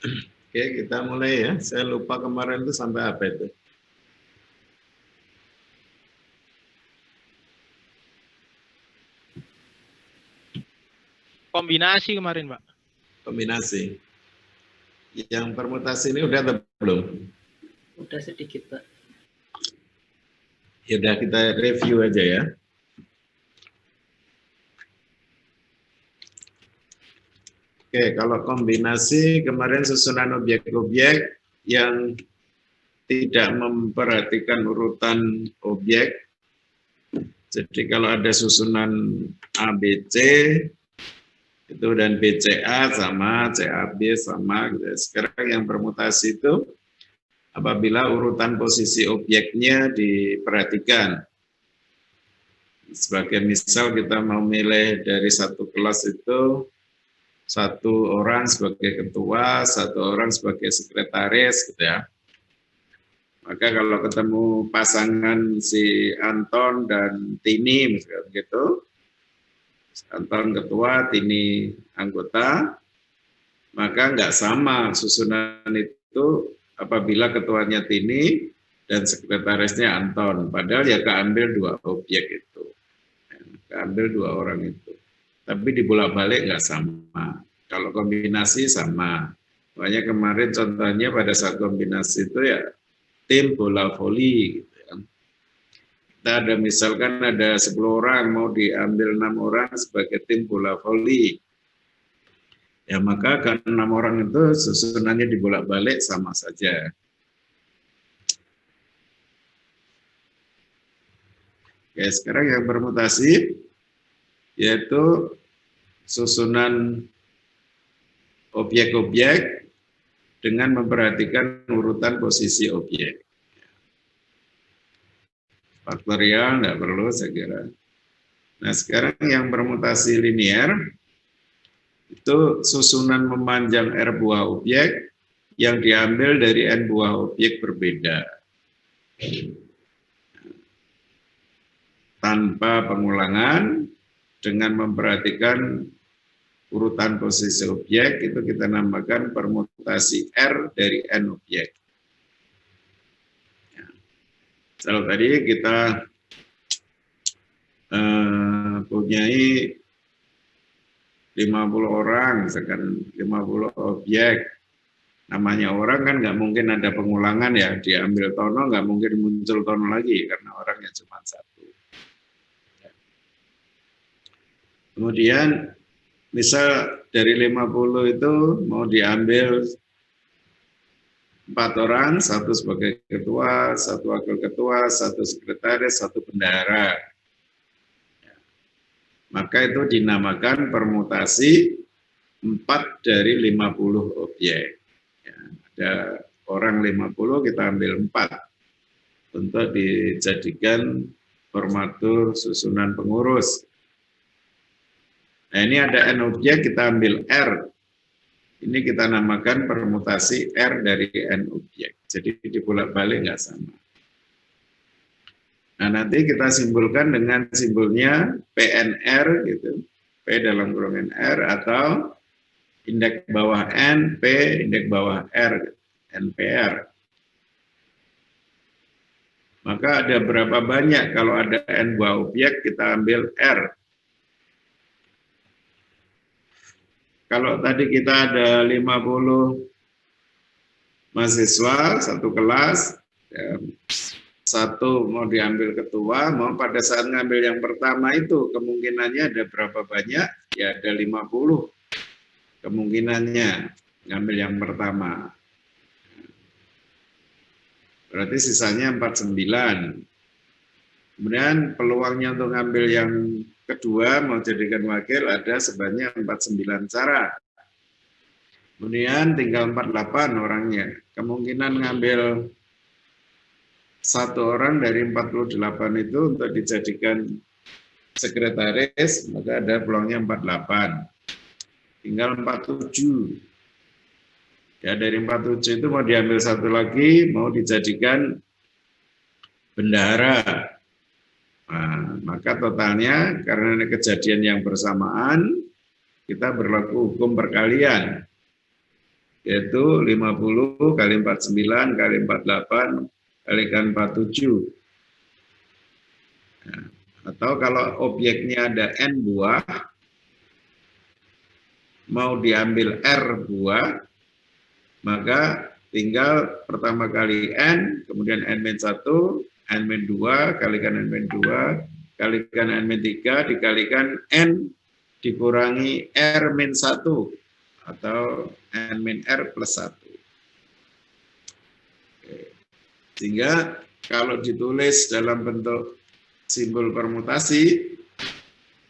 Oke, kita mulai ya. Saya lupa kemarin itu sampai apa itu. Kombinasi kemarin, Pak. Kombinasi. Yang permutasi ini udah atau belum? Udah sedikit, Pak. Ya udah, kita review aja ya. Oke, kalau kombinasi kemarin susunan objek-objek yang tidak memperhatikan urutan objek. Jadi kalau ada susunan ABC itu dan BCA sama, CAB sama. Gitu. Sekarang yang permutasi itu apabila urutan posisi objeknya diperhatikan. Sebagai misal kita mau milih dari satu kelas itu satu orang sebagai ketua, satu orang sebagai sekretaris, gitu ya. Maka kalau ketemu pasangan si Anton dan Tini, misalnya gitu, Anton ketua, Tini anggota, maka nggak sama susunan itu apabila ketuanya Tini dan sekretarisnya Anton. Padahal ya keambil dua objek itu, keambil dua orang itu. Tapi dibolak-balik nggak sama. Kalau kombinasi sama. Makanya kemarin contohnya pada saat kombinasi itu ya tim bola voli. Gitu ya. Kita ada misalkan ada 10 orang mau diambil 6 orang sebagai tim bola voli. Ya maka kan 6 orang itu susunannya dibolak-balik sama saja. Oke, sekarang yang bermutasi yaitu susunan objek-objek dengan memperhatikan urutan posisi objek. Faktorial tidak perlu saya kira. Nah sekarang yang bermutasi linear itu susunan memanjang R buah objek yang diambil dari N buah objek berbeda. Tanpa pengulangan, dengan memperhatikan urutan posisi objek, itu kita namakan permutasi R dari N objek. Kalau tadi kita punyai 50 orang, misalkan 50 objek, namanya orang kan nggak mungkin ada pengulangan ya, diambil tono nggak mungkin muncul tono lagi, karena orangnya cuma satu. Kemudian misal dari 50 itu mau diambil 4 orang, satu sebagai ketua, satu wakil ketua, satu sekretaris, satu bendahara. Maka itu dinamakan permutasi 4 dari 50 objek. Ya, ada orang 50, kita ambil 4 untuk dijadikan formatur susunan pengurus. Nah ini ada N objek, kita ambil R. Ini kita namakan permutasi R dari N objek. Jadi dibolak-balik nggak sama. Nah nanti kita simpulkan dengan simbolnya PNR, gitu. P dalam kurungan R atau indeks bawah N, P indeks bawah R, NPR. Maka ada berapa banyak kalau ada N buah objek, kita ambil R. Kalau tadi kita ada 50 mahasiswa, satu kelas, ya, satu mau diambil ketua, mau pada saat ngambil yang pertama itu kemungkinannya ada berapa banyak? Ya ada 50 kemungkinannya ngambil yang pertama. Berarti sisanya 49. Kemudian peluangnya untuk ngambil yang kedua mau jadikan wakil ada sebanyak 49 cara. Kemudian tinggal 48 orangnya. Kemungkinan ngambil satu orang dari 48 itu untuk dijadikan sekretaris, maka ada peluangnya 48. Tinggal 47. Ya dari 47 itu mau diambil satu lagi, mau dijadikan bendahara. Nah, maka totalnya karena ini kejadian yang bersamaan, kita berlaku hukum perkalian. yaitu 50 kali 49 kali 48 kalikan 47. Nah, atau kalau objeknya ada N buah, mau diambil R buah, maka tinggal pertama kali N, kemudian N-1, N-2, kalikan N-2, kalikan N-3, dikalikan N, dikurangi R-1, atau N-R plus 1. Sehingga kalau ditulis dalam bentuk simbol permutasi,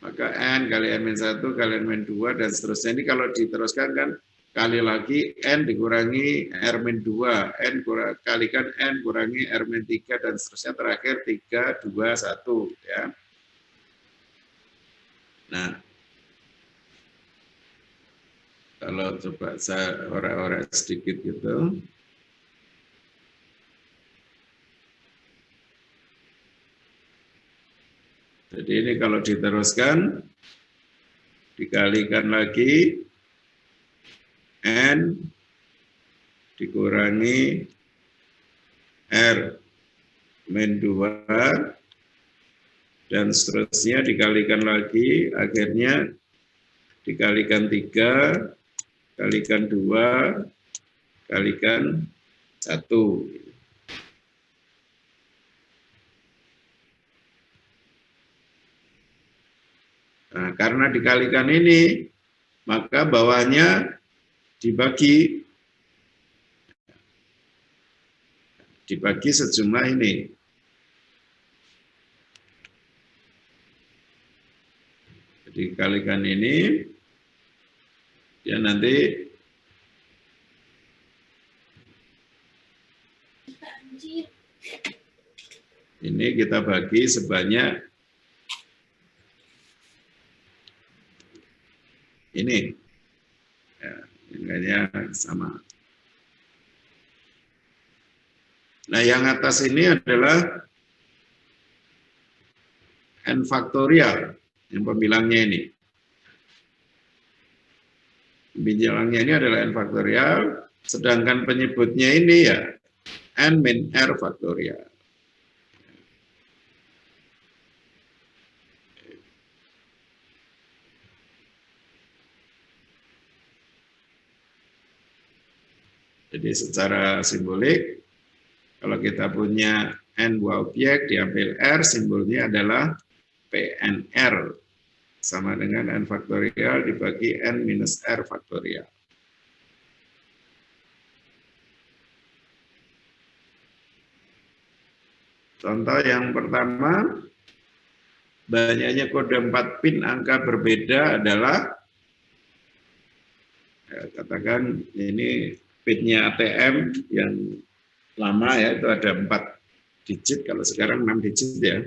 maka N kali N-1 kali N-2 dan seterusnya. Ini kalau diteruskan kan kali lagi N dikurangi R-2, N kalikan N kurangi R-3 dan seterusnya, terakhir 3, 2, 1 ya. Nah, kalau coba saya orek-orek sedikit gitu. Jadi ini kalau diteruskan, dikalikan lagi, N dikurangi R-2, dan seterusnya dikalikan lagi, akhirnya dikalikan 3, kalikan 2, kalikan 1. Nah, karena dikalikan ini, maka bawahnya dibagi sejumlah ini. Jadi kalikan ini, ya nanti ini kita bagi sebanyak ini, ya, nilainya sama. Nah, yang atas ini adalah N faktorial, yang pembilangnya ini. Pembilangnya ini adalah N faktorial, sedangkan penyebutnya ini ya N min R faktorial. Jadi secara simbolik, kalau kita punya N buah objek, diambil R, simbolnya adalah PNR, sama dengan N faktorial dibagi N minus R faktorial. Contoh yang pertama, banyaknya kode 4 pin angka berbeda adalah, ya, katakan ini pinnya ATM yang lama ya, itu ada 4 digit, kalau sekarang 6 digit ya.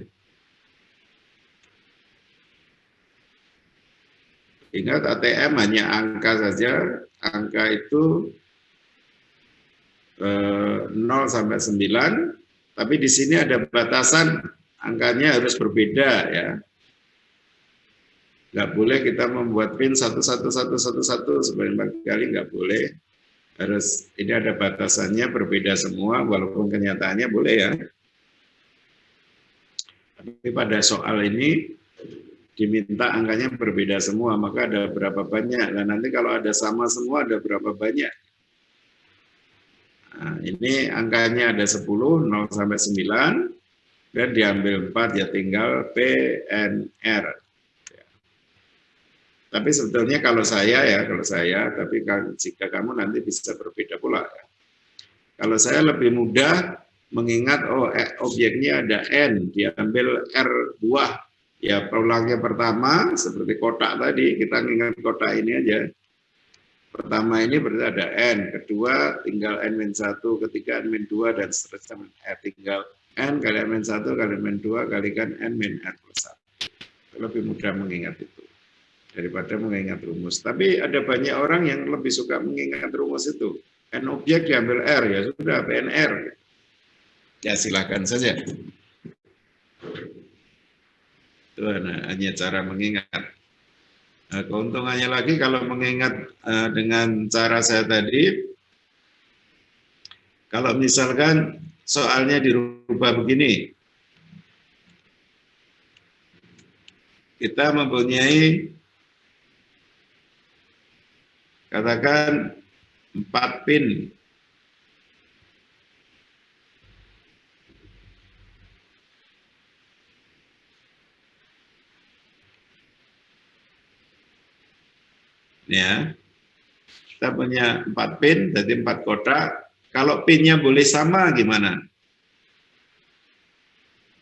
Ingat ATM hanya angka saja, angka itu 0 sampai 9, tapi di sini ada batasan angkanya harus berbeda ya. Nggak boleh kita membuat pin 11111 sebanyak kali, nggak boleh. Harus ini ada batasannya, berbeda semua, walaupun kenyataannya boleh ya. Tapi pada soal ini diminta angkanya berbeda semua, maka ada berapa banyak. Nah, nanti kalau ada sama semua, ada berapa banyak. Nah, ini angkanya ada 10, 0 sampai 9, dan diambil 4, ya tinggal PNR. Tapi sebetulnya kalau saya, tapi jika kamu nanti bisa berbeda pula. Ya. Kalau saya lebih mudah mengingat, objeknya ada N, diambil R buah. Ya, peulangnya pertama, seperti kotak tadi, kita ingat kotak ini aja. Pertama ini berarti ada N, kedua tinggal N-1, ketiga N-2, dan seterusnya. Tinggal N kali N-1 kali N-2 kalikan N-R plus 1. Lebih mudah mengingat itu daripada mengingat rumus. Tapi ada banyak orang yang lebih suka mengingat rumus itu. N objek diambil R, ya sudah PNR. Ya silakan saja. Itu hanya cara mengingat. Nah, keuntungannya lagi kalau mengingat dengan cara saya tadi, Kalau misalkan soalnya dirubah begini, kita mempunyai katakan 4 pin. Ya, kita punya 4 pin, jadi 4 kotak. Kalau pinnya boleh sama gimana?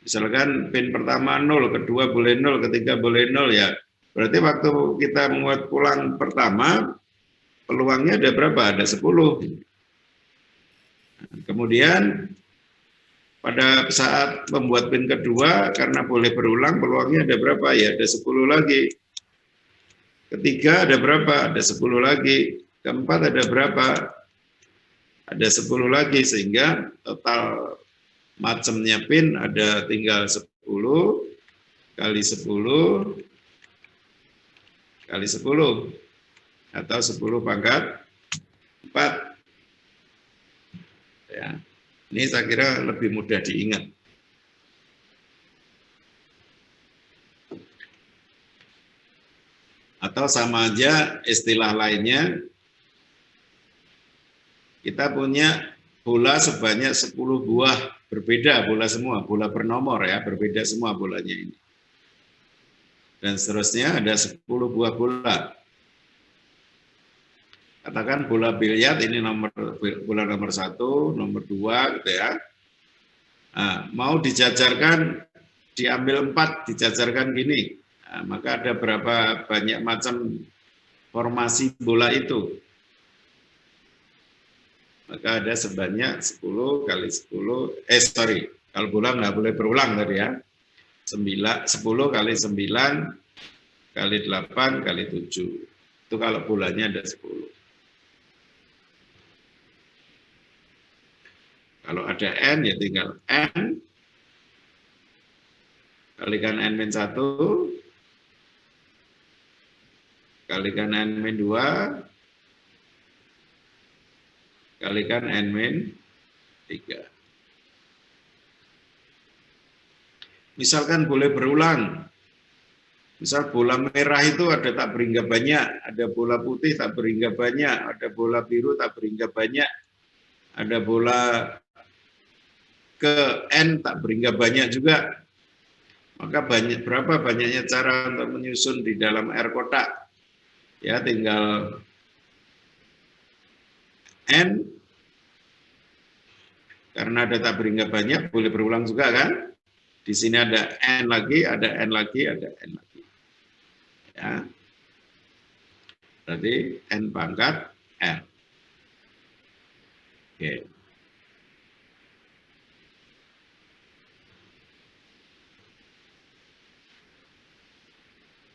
Misalkan pin pertama 0, kedua boleh 0, ketiga boleh 0 ya. Berarti waktu kita membuat pulang pertama, peluangnya ada berapa? Ada 10. Kemudian pada saat membuat pin kedua, karena boleh berulang, peluangnya ada berapa? Ya ada 10 lagi. Ketiga ada berapa? Ada 10 lagi. Keempat ada berapa? Ada 10 lagi, sehingga total macamnya pin ada tinggal 10 kali 10 kali 10 atau 10 pangkat 4. Ya. Ini saya kira lebih mudah diingat. Atau sama aja istilah lainnya, kita punya bola sebanyak 10 buah, berbeda bola semua, bola bernomor ya, berbeda semua bolanya ini. Dan seterusnya ada 10 buah bola. Katakan bola biliar ini bola nomor 1, nomor 2 gitu ya. Nah, mau dijajarkan, diambil 4, dijajarkan gini. Nah, maka ada berapa banyak macam formasi bola itu. Maka ada sebanyak 10 kali 10, kalau bola nggak boleh berulang tadi ya. 10 kali 9 kali 8 kali 7. Itu kalau bolanya ada 10. Kalau ada N ya tinggal N kalikan N-1 kalikan N-2 kalikan N-3. Misalkan boleh berulang. Misal bola merah itu ada tak berhingga banyak, ada bola putih tak berhingga banyak, ada bola biru tak berhingga banyak, ada bola ke N tak berhingga banyak juga. Maka berapa banyaknya cara untuk menyusun di dalam R kotak? Ya tinggal N, karena ada tak berhingga banyak, boleh berulang juga kan? Di sini ada N lagi, ada N lagi, ada N lagi. Ya. Berarti N pangkat R. Oke.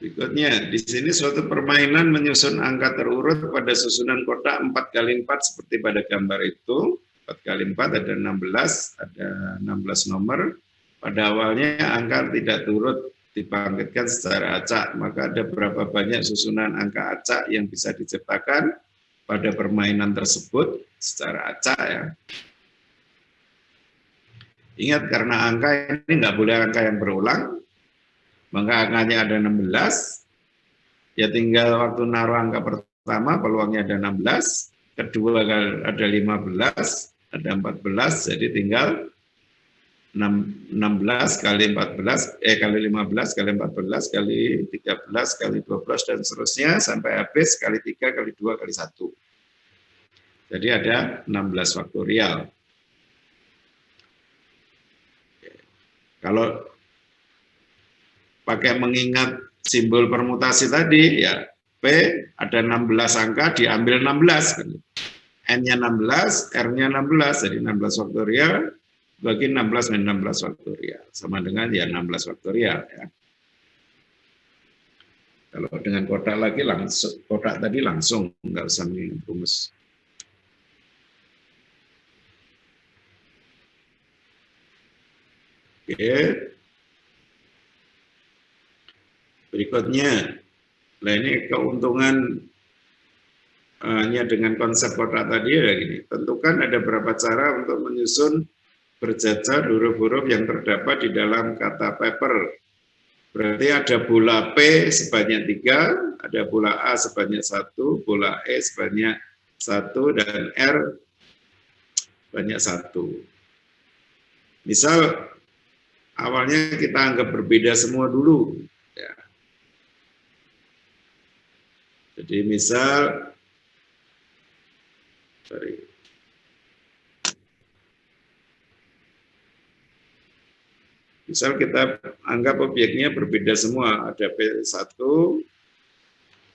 Berikutnya, di sini suatu permainan menyusun angka terurut pada susunan kotak 4 x 4 seperti pada gambar itu. 4 x 4 ada 16, ada 16 nomor. Pada awalnya angka tidak turut dibangkitkan secara acak, maka ada berapa banyak susunan angka acak yang bisa diciptakan pada permainan tersebut secara acak ya. Ingat, karena angka ini nggak boleh angka yang berulang, maka angkanya ada 16, ya tinggal waktu naruh angka pertama peluangnya ada 16, kedua ada 15, ada 14, jadi tinggal 16 kali 14, kali 15, kali 14, kali 13, kali 12, dan seterusnya sampai habis kali 3, kali 2, kali 1. Jadi ada 16 faktorial. Kalau pakai mengingat simbol permutasi tadi, ya P ada 16 angka, diambil 16. N-nya 16, R-nya 16, jadi 16 faktorial, bagi 16 min 16 faktorial. Sama dengan ya 16 faktorial. Ya. Kalau dengan kotak lagi langsung, kotak tadi langsung, nggak usah rumus. Oke. Berikutnya, nah ini keuntungan hanya dengan konsep kotak tadi ya gini. Tentukan ada berapa cara untuk menyusun berjajar huruf-huruf yang terdapat di dalam kata paper. Berarti ada bola P sebanyak 3, ada bola A sebanyak 1, bola E sebanyak 1, dan R sebanyak 1. Misal awalnya kita anggap berbeda semua dulu. Ya. Jadi misal, misal kita anggap objeknya berbeda semua. Ada P1,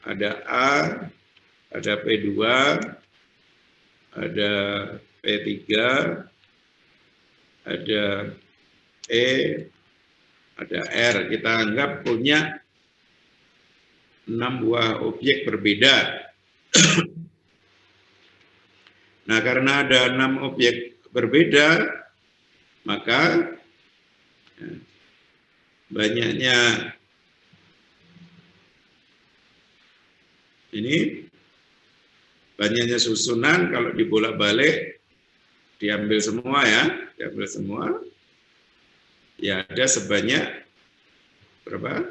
ada A, ada P2, ada P3, ada E, ada R. Kita anggap punya 6 buah objek berbeda. Nah, karena ada 6 objek berbeda, maka banyaknya susunan kalau dibolak-balik diambil semua ya, diambil semua. Ya ada sebanyak berapa?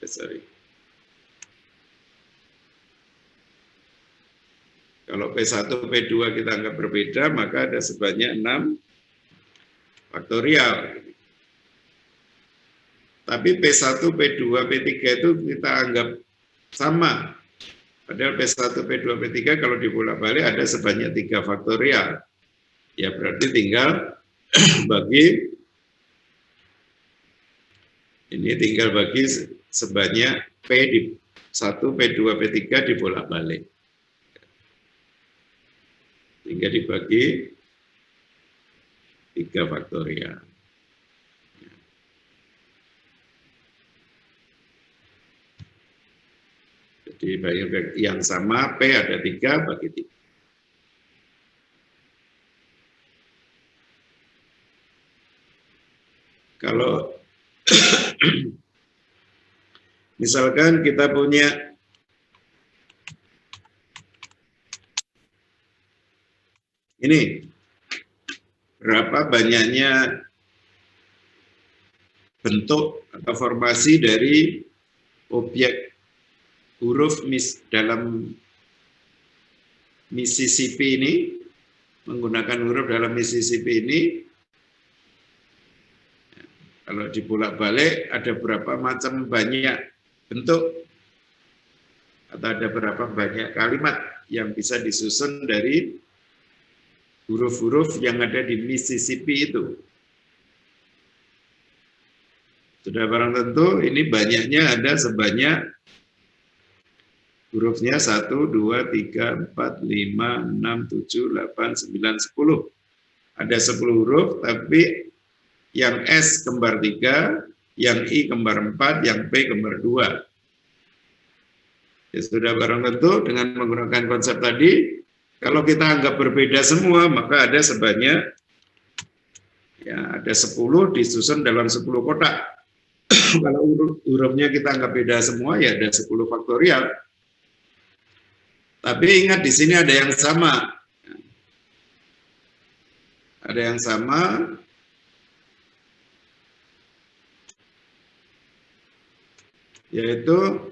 Sorry. Kalau P1, P2 kita anggap berbeda, maka ada sebanyak 6 faktorial. Tapi P1, P2, P3 itu kita anggap sama. Padahal P1, P2, P3 kalau dibolak-balik ada sebanyak 3 faktorial. Ya berarti tinggal bagi, ini tinggal bagi sebanyak P1, P2, P3 dibolak-balik. Hingga dibagi 3 faktorial. Jadi yang sama P ada 3 bagi 3. Kalau misalkan kita punya ini, berapa banyaknya bentuk atau formasi dari objek huruf dalam Mississippi ini, menggunakan huruf dalam Mississippi ini, kalau dibolak-balik ada berapa macam banyak bentuk, atau ada berapa banyak kalimat yang bisa disusun dari huruf-huruf yang ada di Mississippi itu. Sudah barang tentu ini banyaknya ada sebanyak hurufnya 1, 2, 3, 4, 5, 6, 7, 8, 9, 10. Ada 10 huruf, tapi yang S kembar 3, yang I kembar 4, yang P kembar 2. Ya, sudah barang tentu dengan menggunakan konsep tadi, kalau kita anggap berbeda semua, maka ada sebanyak, ya ada 10 disusun dalam 10 kotak. Kalau hurufnya kita anggap beda semua, ya ada 10 faktorial. Tapi ingat di sini ada yang sama. Ada yang sama. Yaitu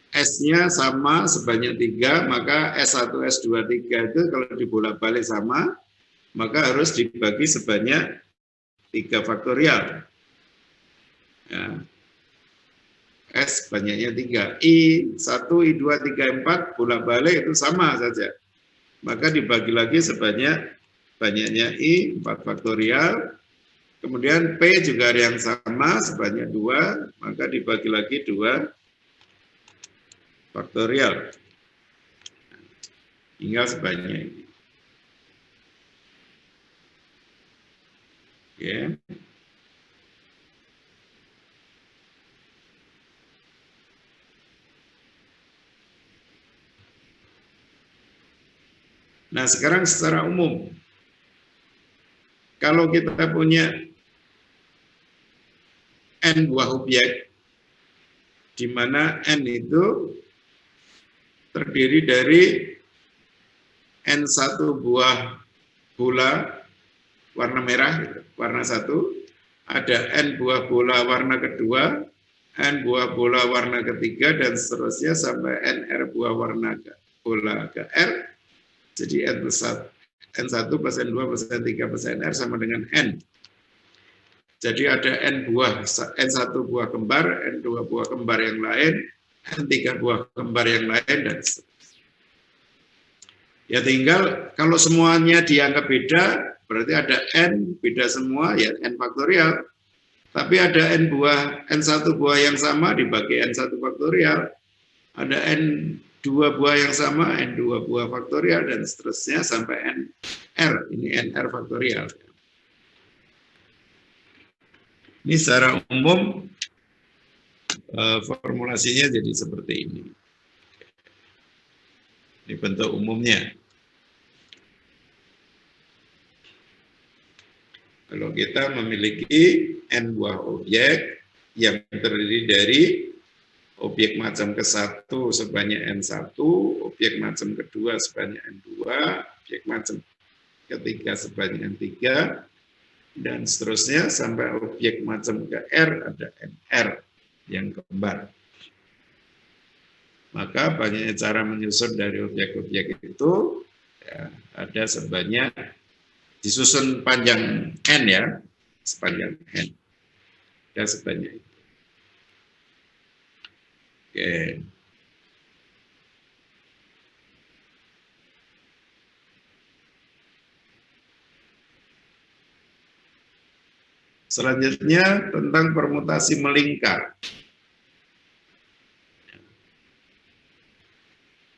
S-nya sama sebanyak 3, maka S1, S2, 3 itu kalau dibolak-balik sama, maka harus dibagi sebanyak 3 faktorial. Ya. S banyaknya 3. I1, I2, 3, 4 bolak-balik itu sama saja. Maka dibagi lagi banyaknya I, 4 faktorial. Kemudian P juga ada yang sama sebanyak 2, maka dibagi lagi 2 faktorial. Tinggal sebanyak ini. Ya. Nah, sekarang secara umum, kalau kita punya N buah objek, di mana N itu terdiri dari N1 buah bola warna merah, gitu, warna 1, ada N buah bola warna kedua, N buah bola warna ketiga, dan seterusnya sampai NR buah warna bola ke R. Jadi N1 plus N2 plus N3 plus NR sama dengan N. Jadi ada N1 buah kembar, N2 buah kembar yang lain, N3 buah kembar yang lain, dan seterusnya. Ya tinggal kalau semuanya dianggap beda, berarti ada N beda semua, ya N faktorial. Tapi ada N1 buah yang sama dibagi N1 faktorial. Ada N2 buah yang sama, N2 buah faktorial, dan seterusnya sampai NR. Ini NR faktorial. Ini secara umum formulasinya jadi seperti ini. Ini bentuk umumnya. Kalau kita memiliki N buah objek yang terdiri dari objek macam ke-1 sebanyak N1, objek macam kedua sebanyak N2, objek macam ketiga sebanyak N3, dan seterusnya sampai objek macam ke R ada NR yang kembar. Maka banyaknya cara menyusun dari objek-objek itu ya, ada sebanyak disusun panjang N ya, sepanjang N. Ada sebanyak itu. Oke. Selanjutnya tentang permutasi melingkar.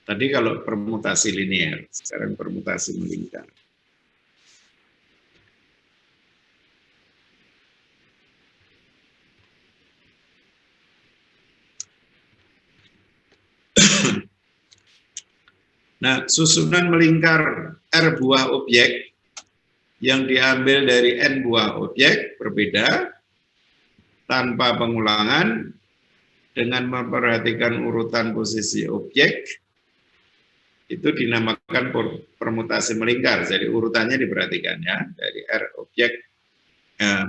Tadi kalau permutasi linear, sekarang permutasi melingkar. Nah, susunan melingkar R buah objek yang diambil dari N buah objek berbeda tanpa pengulangan dengan memperhatikan urutan posisi objek itu dinamakan permutasi melingkar. Jadi urutannya diperhatikan ya, dari R objek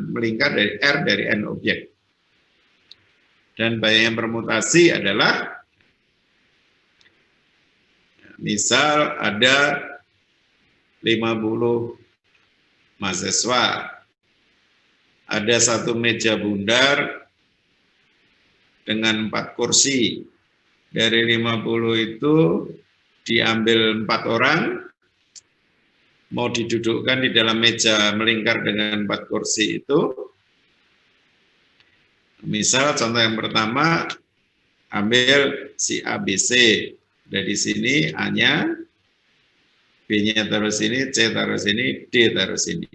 melingkar dari R dari N objek. Dan banyaknya permutasi adalah misal ada 50 mahasiswa, ada satu meja bundar dengan 4 kursi. Dari 50 itu diambil 4 orang, mau didudukkan di dalam meja melingkar dengan 4 kursi itu. Misal contoh yang pertama, ambil si A, B, C. Dari sini A-nya, B-nya taruh sini, C taruh sini, D taruh sini.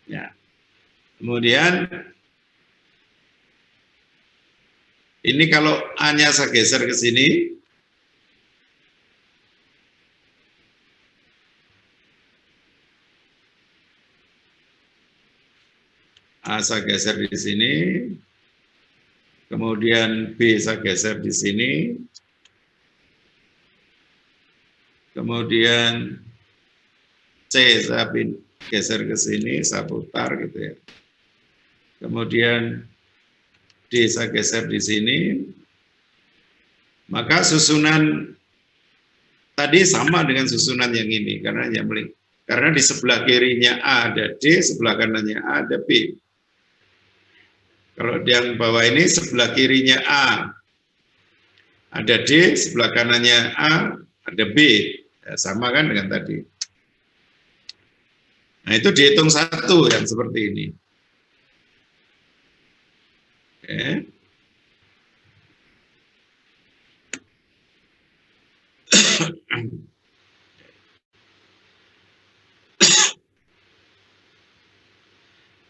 Ya. Kemudian ini kalau A-nya saya geser ke sini, A saya geser di sini, kemudian B saya geser di sini, kemudian C saya geser ke sini, saya putar gitu ya. Kemudian D saya geser di sini. Maka susunan tadi sama dengan susunan yang ini karena di sebelah kirinya A ada D, sebelah kanannya A ada B. Kalau yang bawah ini sebelah kirinya A ada D, sebelah kanannya A ada B. Ya, sama kan dengan tadi. Nah itu dihitung satu yang seperti ini. Oke.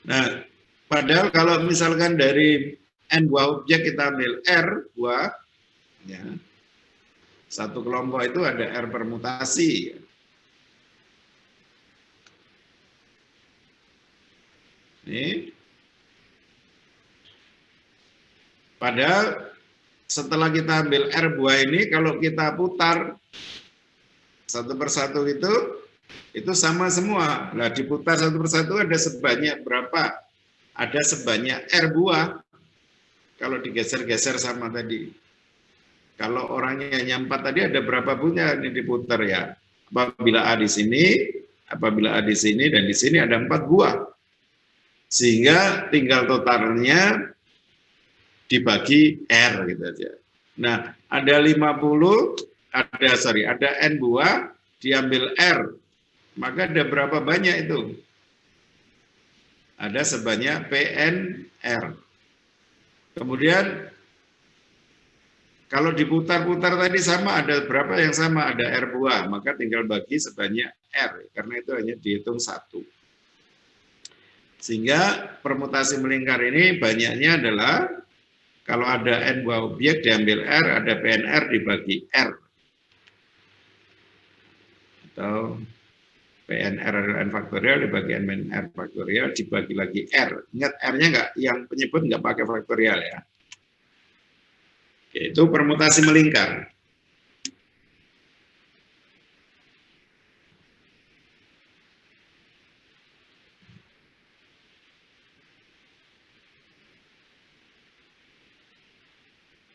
Nah, padahal kalau misalkan dari N buah objek kita ambil R buah, ya, satu kelompok itu ada R permutasi. Ini. Padahal setelah kita ambil R buah ini, kalau kita putar satu persatu itu sama semua. Nah, diputar satu persatu ada sebanyak berapa? Ada sebanyak R buah. Kalau digeser-geser sama tadi. Kalau orangnya hanya 4 tadi ada berapa buahnya ini diputar ya? Apabila A di sini, apabila A di sini, dan di sini ada 4 buah. Sehingga tinggal totalnya dibagi R gitu aja. Nah, ada 50, ada N buah, diambil R. Maka ada berapa banyak itu? Ada sebanyak PNR. Kemudian kalau diputar-putar tadi sama, ada berapa yang sama? Ada R buah, maka tinggal bagi sebanyak R, karena itu hanya dihitung 1. Sehingga permutasi melingkar ini banyaknya adalah kalau ada N buah objek diambil R, ada PNR dibagi R. Atau PNR N faktorial dibagi N faktorial dibagi lagi R. Ingat R-nya enggak, yang penyebut enggak pakai faktorial ya. Oke, itu permutasi melingkar.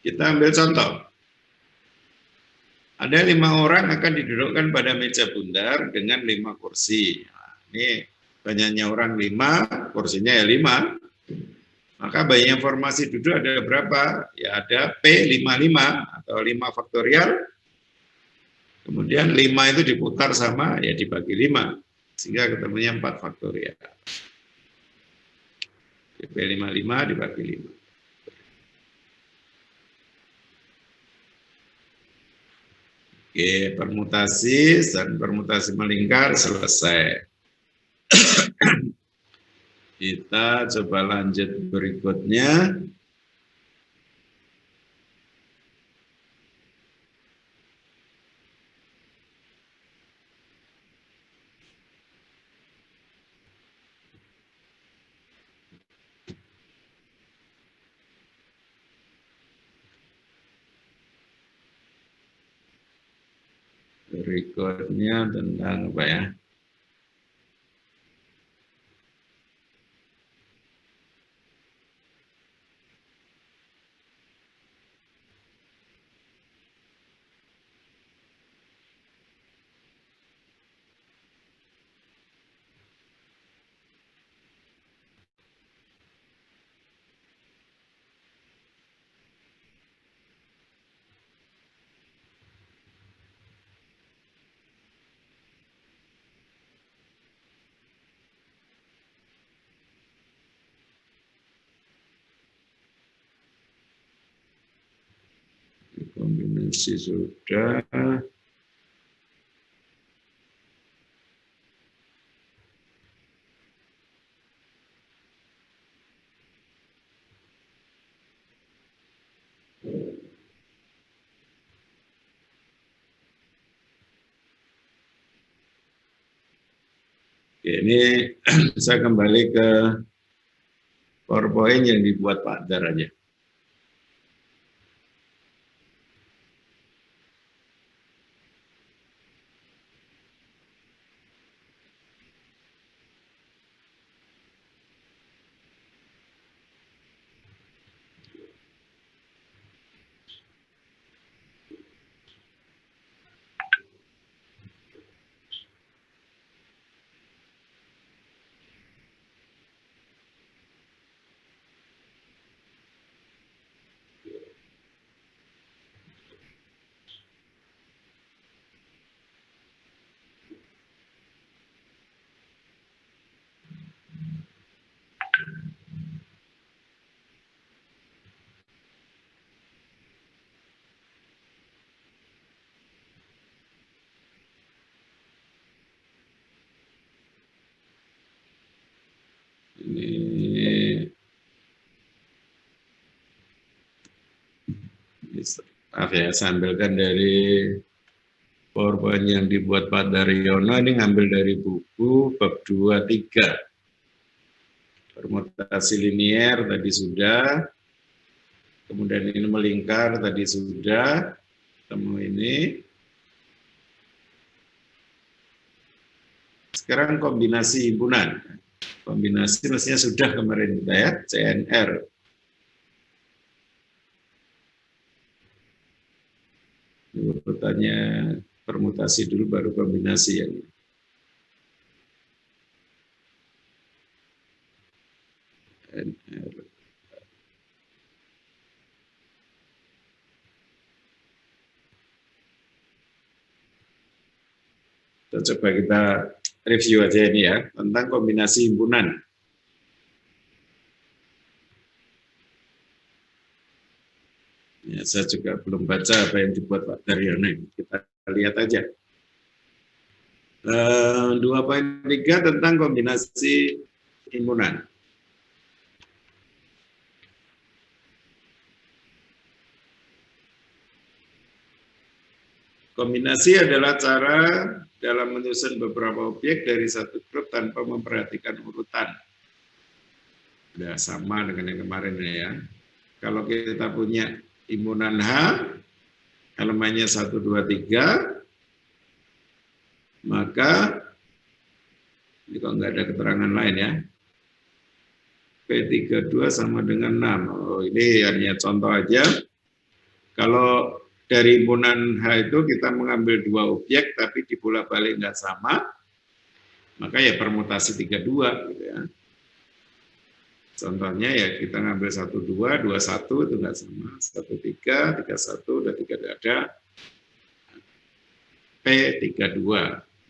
Kita ambil contoh. Ada 5 orang akan didudukkan pada meja bundar dengan 5 kursi. Nah, ini banyaknya orang 5, kursinya ya 5. Maka banyak formasi duduk ada berapa? Ya ada P55 atau 5 faktorial. Kemudian 5 itu diputar sama, ya dibagi 5. Sehingga ketemunya 4 faktorial. P55 dibagi 5. Oke, permutasi dan permutasi melingkar selesai. Kita coba lanjut berikutnya. Berikutnya tentang apa ya? Kombinasi sudah. Oke, ini saya kembali ke PowerPoint yang dibuat Pak Dar aja. Ini maaf ya, saya ambilkan dari PowerPoint yang dibuat Pak Daryono, ini ngambil dari buku bab 23. Permutasi linier tadi sudah. kemudian ini melingkar, tadi sudah, ketemu ini. Sekarang kombinasi himpunan. Kombinasi mestinya sudah kemarin kita ya, CNR. Urutannya permutasi dulu baru kombinasi yang ini. NR. Coba kita review aja ini ya, tentang kombinasi himpunan. Ya, saya juga belum baca apa yang dibuat Pak Daryono. Kita lihat aja. 2.3 tentang kombinasi himpunan. Kombinasi adalah cara dalam menyusun beberapa objek dari satu grup tanpa memperhatikan urutan. Sudah sama dengan yang kemarin ya. Kalau kita punya himpunan H, elemennya 1, 2, 3, maka ini kok nggak ada keterangan lain ya. P32 sama dengan 6. Oh, ini hanya contoh aja. Kalau dari himpunan H itu kita mengambil 2 objek tapi dibolak-balik nggak sama, maka ya permutasi 32 gitu ya. Contohnya ya kita ngambil 1, 2, 2, 1 itu nggak sama, 1, 3, 3, 1, udah 3 nggak ada, P32,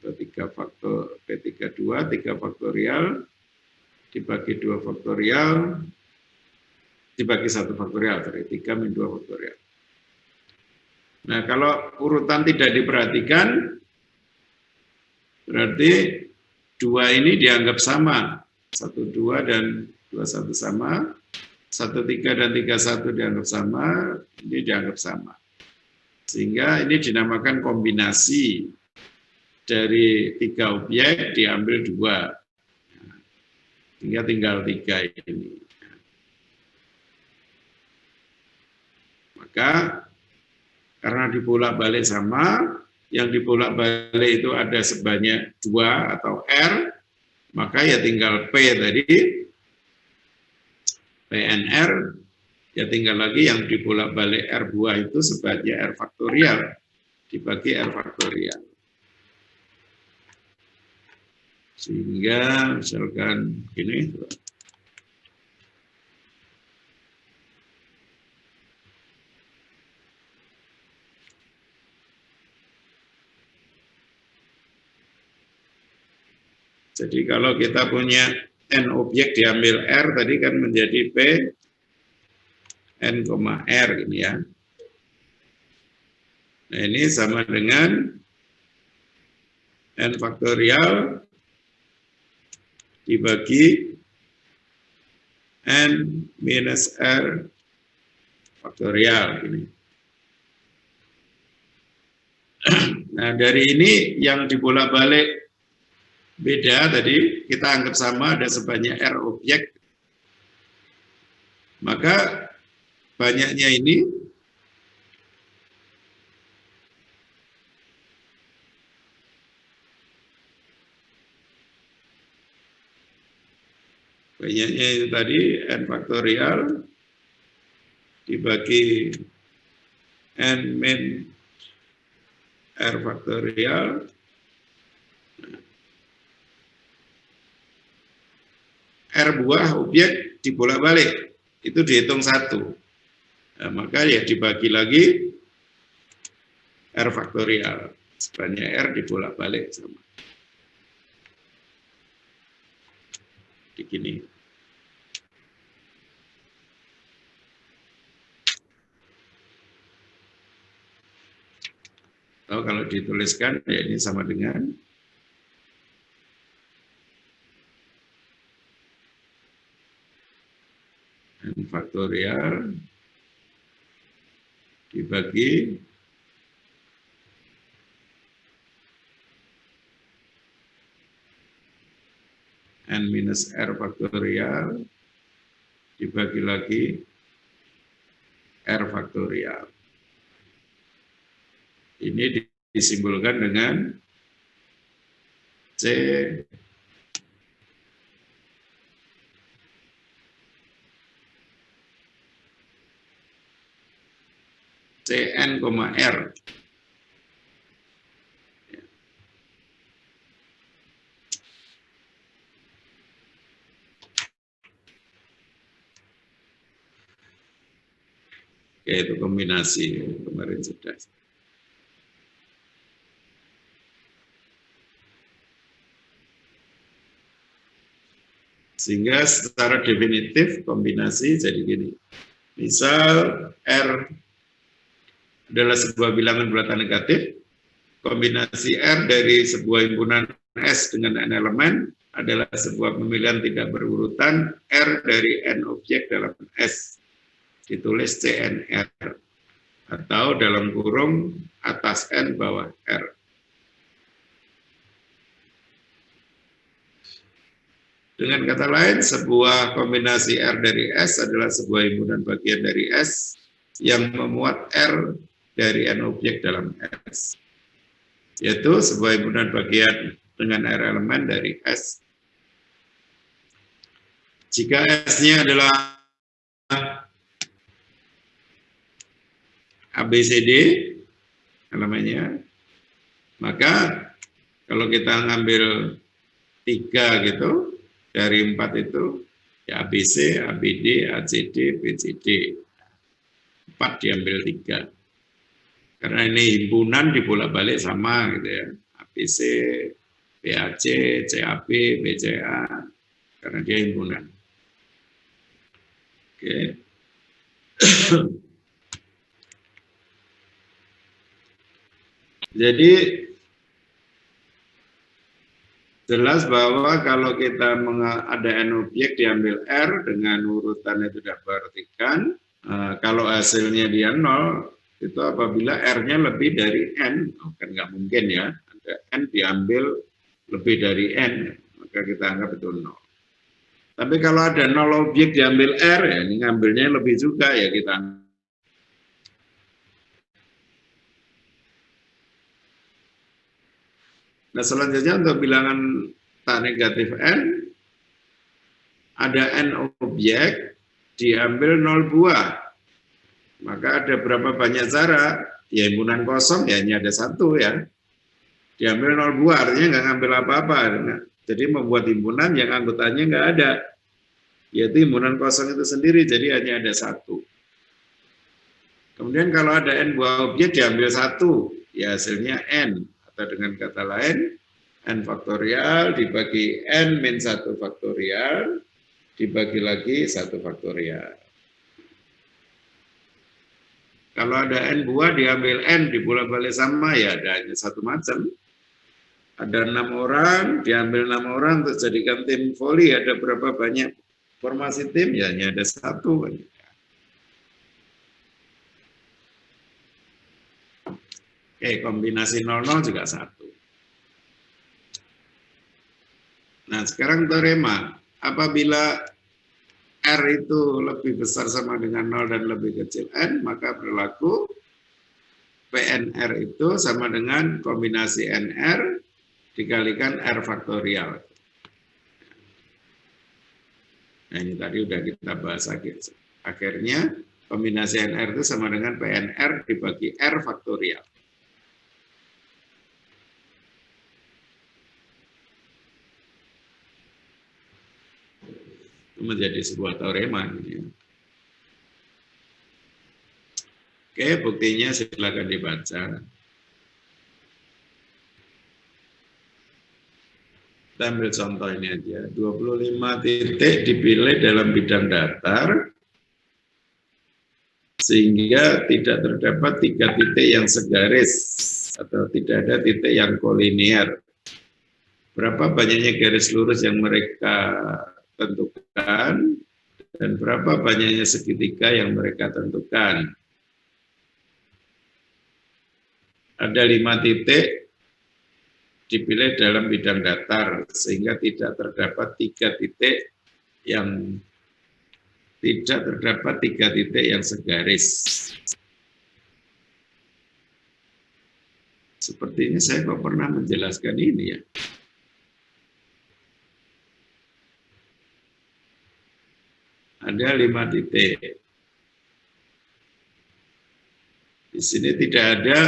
3 faktor, P32, 3 faktorial, dibagi 2 faktorial, dibagi 1 faktorial, dari 3 min 2 faktorial. Nah kalau urutan tidak diperhatikan, berarti 2 ini dianggap sama, 1, 2 dan 21 sama, 13 dan 31 dianggap sama, ini dianggap sama. Sehingga ini dinamakan kombinasi dari 3 objek diambil 2. Sehingga tinggal 3 ini. Maka karena dibolak-balik sama, yang dibolak-balik itu ada sebanyak 2 atau R, maka ya tinggal P tadi, PNR, ya tinggal lagi yang dibolak-balik R buah itu sebanyak R faktorial, dibagi R faktorial. Sehingga misalkan gini, jadi kalau kita punya N objek diambil R, tadi kan menjadi P N, R ini ya. Nah ini sama dengan N faktorial dibagi N minus R faktorial ini. Nah dari ini yang dibolak-balik beda tadi, kita anggap sama ada sebanyak R objek, maka banyaknya ini itu tadi N faktorial dibagi N min R faktorial. R buah objek dibolak-balik, itu dihitung 1. Nah, maka ya dibagi lagi R faktorial, sebanyak R dibolak-balik sama. Begini. Atau kalau dituliskan, ya ini sama dengan N faktorial dibagi N minus R faktorial dibagi lagi R faktorial. Ini disimbolkan dengan C Cn, R. Oke, itu kombinasi kemarin sudah. Sehingga secara definitif kombinasi jadi gini. Misal R adalah sebuah bilangan bulatan negatif, kombinasi R dari sebuah himpunan S dengan N elemen adalah sebuah pemilihan tidak berurutan R dari N objek dalam S. Ditulis CNR. Atau dalam kurung atas N bawah R. Dengan kata lain, sebuah kombinasi R dari S adalah sebuah himpunan bagian dari S yang memuat R dari N objek dalam S. Yaitu sebuah himpunan bagian dengan R elemen dari S. Jika S-nya adalah ABCD namanya, maka kalau kita ngambil 3 gitu, dari 4 itu, ya ABC, ABD, ACD, BCD. 4 diambil 3. Karena ini himpunan dibolak-balik sama gitu ya. ABC, BAC, CAB, BCA, karena dia himpunan. Oke. Jadi jelas bahwa kalau kita ada N objek diambil R dengan urutannya tidak berartikan, kalau hasilnya dia 0, itu apabila R-nya lebih dari N, kan nggak mungkin ya, ada N diambil lebih dari N, maka kita anggap itu 0. Tapi kalau ada 0 objek diambil R, ya ini ngambilnya lebih juga, ya kita anggap. Nah, selanjutnya untuk bilangan tak negatif N, ada N objek, diambil 0 buah. Maka ada berapa banyak cara? Ya himpunan kosong, ya hanya ada 1 ya. Diambil 0 buah, artinya nggak ngambil apa-apa. Jadi membuat himpunan yang anggotanya nggak ada. Yaitu himpunan kosong itu sendiri, jadi hanya ada 1. Kemudian kalau ada N buah objek, diambil 1, ya hasilnya N. Atau dengan kata lain, N faktorial dibagi N min 1 faktorial, dibagi lagi 1 faktorial. Kalau ada N buah diambil N, dibolak-balik sama, ya ada hanya 1 macam. Ada 6 orang, diambil 6 orang untuk jadikan tim voli, ada berapa banyak formasi tim, ya hanya ada 1. Oke, kombinasi 00 juga 1. Nah, sekarang teorema, apabila R itu lebih besar sama dengan 0 dan lebih kecil N, maka berlaku PNR itu sama dengan kombinasi NR dikalikan R faktorial. Nah, ini tadi udah kita bahas akhirnya kombinasi NR itu sama dengan PNR dibagi R faktorial. Menjadi sebuah teorema. Oke, buktinya silakan dibaca. Kita ambil contoh ini aja. 25 titik dipilih dalam bidang datar, sehingga tidak terdapat 3 titik yang segaris, atau tidak ada titik yang kolinier. Berapa banyaknya garis lurus yang mereka tentukan, dan berapa banyaknya segitiga yang mereka tentukan. Ada 5 titik dipilih dalam bidang datar, sehingga tidak terdapat 3 titik yang tidak terdapat 3 titik yang segaris. Sepertinya saya kok pernah menjelaskan ini ya. Ada 5 titik. Di sini tidak ada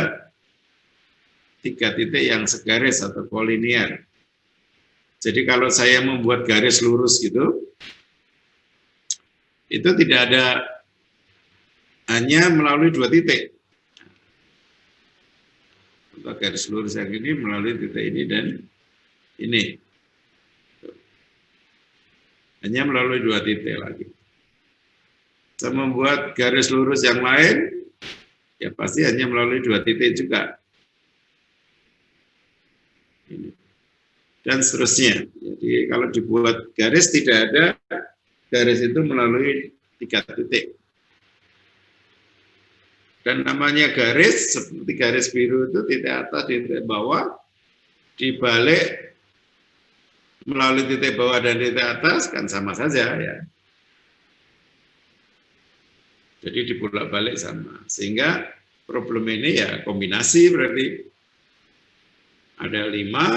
3 titik yang segaris atau kolinier. Jadi kalau saya membuat garis lurus gitu, itu tidak ada, hanya melalui 2 titik. Untuk garis lurus yang ini melalui titik ini dan ini. Hanya melalui 2 titik lagi. Saya membuat garis lurus yang lain, ya pasti hanya melalui 2 titik juga. Ini. Dan seterusnya. Jadi kalau dibuat garis tidak ada garis itu melalui 3 titik. Dan namanya garis seperti garis biru itu titik atas, titik bawah, dibalik melalui titik bawah dan titik atas kan sama saja ya. Jadi dibulak-balik sama. Sehingga problem ini ya kombinasi berarti ada 25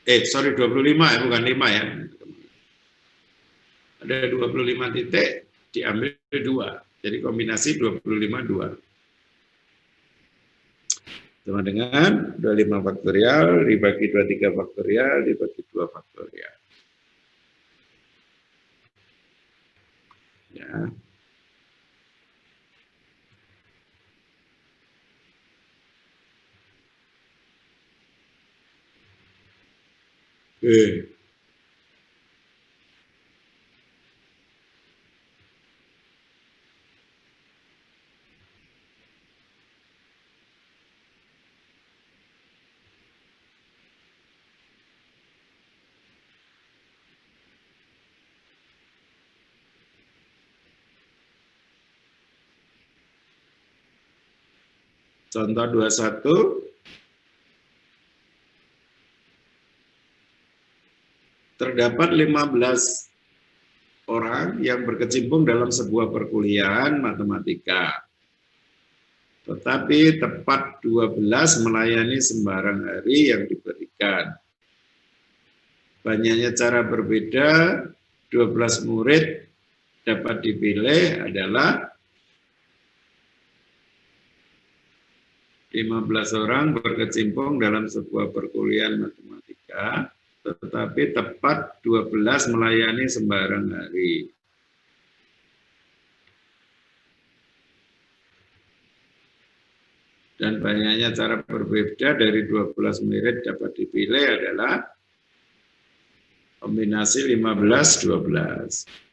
ya, bukan 5 ya. Ada 25 titik diambil 2. Jadi kombinasi 25 2. Sama dengan 25 faktorial dibagi 23 faktorial dibagi 2 faktorial. Ya. Oke. Contoh 21, terdapat 15 orang yang berkecimpung dalam sebuah perkuliahan matematika. Tetapi tepat 12 melayani sembarang hari yang diberikan. Banyaknya cara berbeda, 12 murid dapat dipilih adalah 15 orang berkecimpung dalam sebuah perkuliahan matematika, tetapi tepat 12 melayani sembarang hari. Dan banyaknya cara berbeda dari 12 murid dapat dipilih adalah kombinasi 15-12.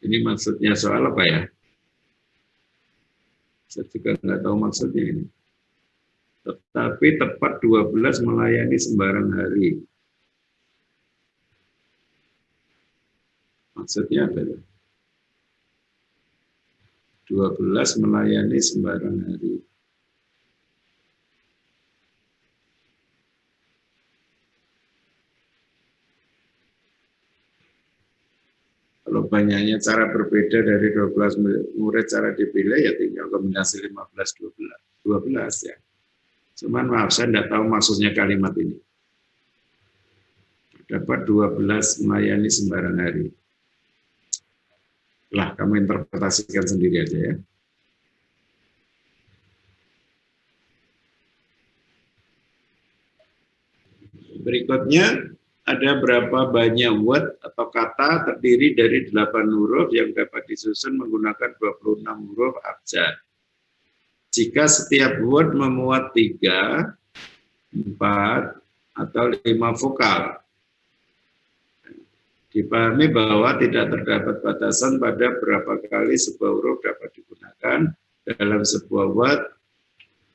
Ini maksudnya soal apa ya? Saya juga nggak tahu maksudnya ini. Tetapi tepat 12 melayani sembarang hari. Maksudnya apa itu? 12 melayani sembarang hari. Kalau banyaknya cara berbeda dari 12 murid cara dipilih, ya tinggal kombinasi 15-12 ya. Cuman maaf, saya tidak tahu maksudnya kalimat ini. Dapat 12 melayani sembarang hari. Lah, kamu interpretasikan sendiri aja ya. Berikutnya, ada berapa banyak word atau kata terdiri dari 8 huruf yang dapat disusun menggunakan 26 huruf abjad. Jika setiap word memuat 3, 4, atau 5 vokal. Dipahami bahwa tidak terdapat batasan pada berapa kali sebuah huruf dapat digunakan dalam sebuah word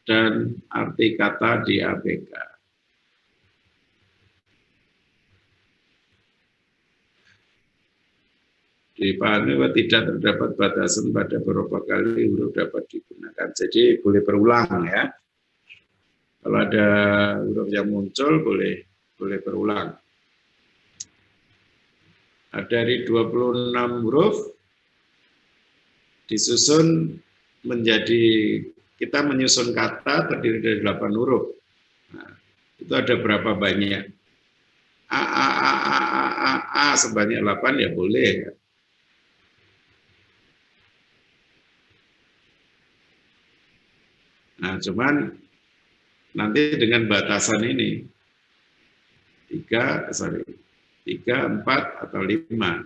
dan arti kata di ABK. dipahami bahwa tidak terdapat batasan pada berapa kali huruf dapat digunakan. Jadi boleh berulang ya. Kalau ada huruf yang muncul boleh berulang. Dari 26 huruf disusun menjadi, kita menyusun kata terdiri dari 8 huruf. Nah, itu ada berapa banyak? A sebanyak 8 ya boleh. Nah, cuman nanti dengan batasan ini 3, 4 atau 5.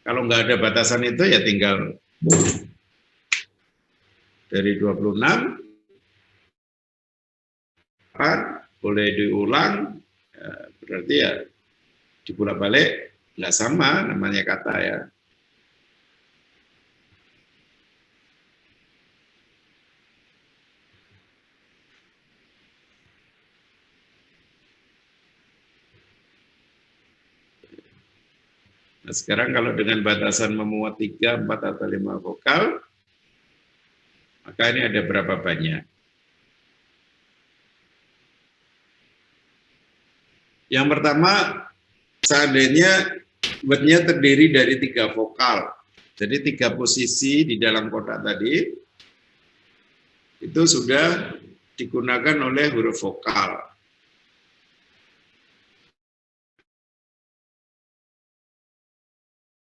Kalau nggak ada batasan itu ya tinggal dari 26 boleh diulang, berarti ya dibolak-balik nggak sama namanya kata ya. Nah, sekarang kalau dengan batasan memuat 3, 4, atau 5 vokal, maka ini ada berapa banyak? Yang pertama, seandainya wordnya terdiri dari 3 vokal, jadi 3 posisi di dalam kotak tadi, itu sudah digunakan oleh huruf vokal.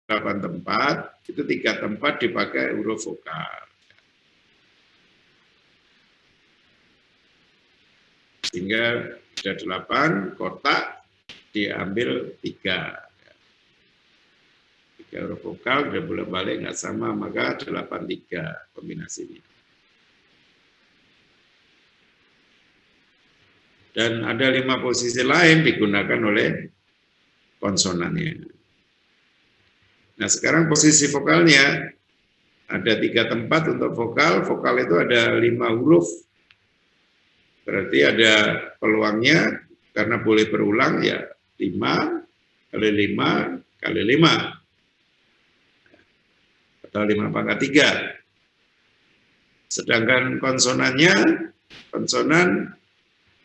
Delapan tempat, itu 3 tempat dipakai huruf vokal. Sehingga ada 8, kotak diambil 3. 3 huruf vokal, udah bolak-balik nggak sama, maka 83 kombinasinya. Dan ada 5 posisi lain digunakan oleh konsonannya. Nah, sekarang posisi vokalnya ada 3 tempat untuk vokal. Vokal itu ada 5 huruf. Berarti ada peluangnya karena boleh berulang ya 5 kali 5 kali 5 atau 5 pangkat 3. Sedangkan konsonannya,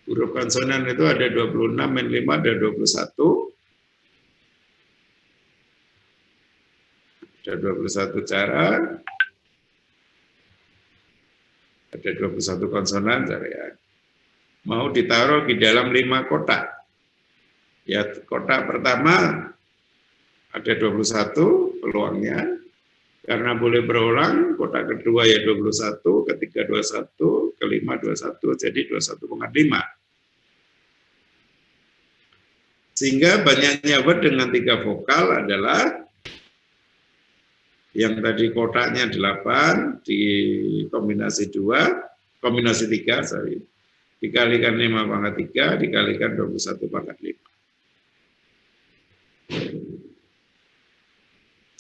huruf konsonan itu ada 26 min 5 ada 21. Ada 21 cara, ada 21 konsonan, ya. Mau ditaruh di dalam 5 kotak. Ya, kotak pertama ada 21 peluangnya, karena boleh berulang, kotak kedua ya 21, ketiga 21, kelima 21, jadi 21,5. Sehingga banyaknya word dengan 3 vokal adalah yang tadi kotaknya 8 di kombinasi 3, dikalikan 5 pangkat 3, dikalikan 21 pangkat 5.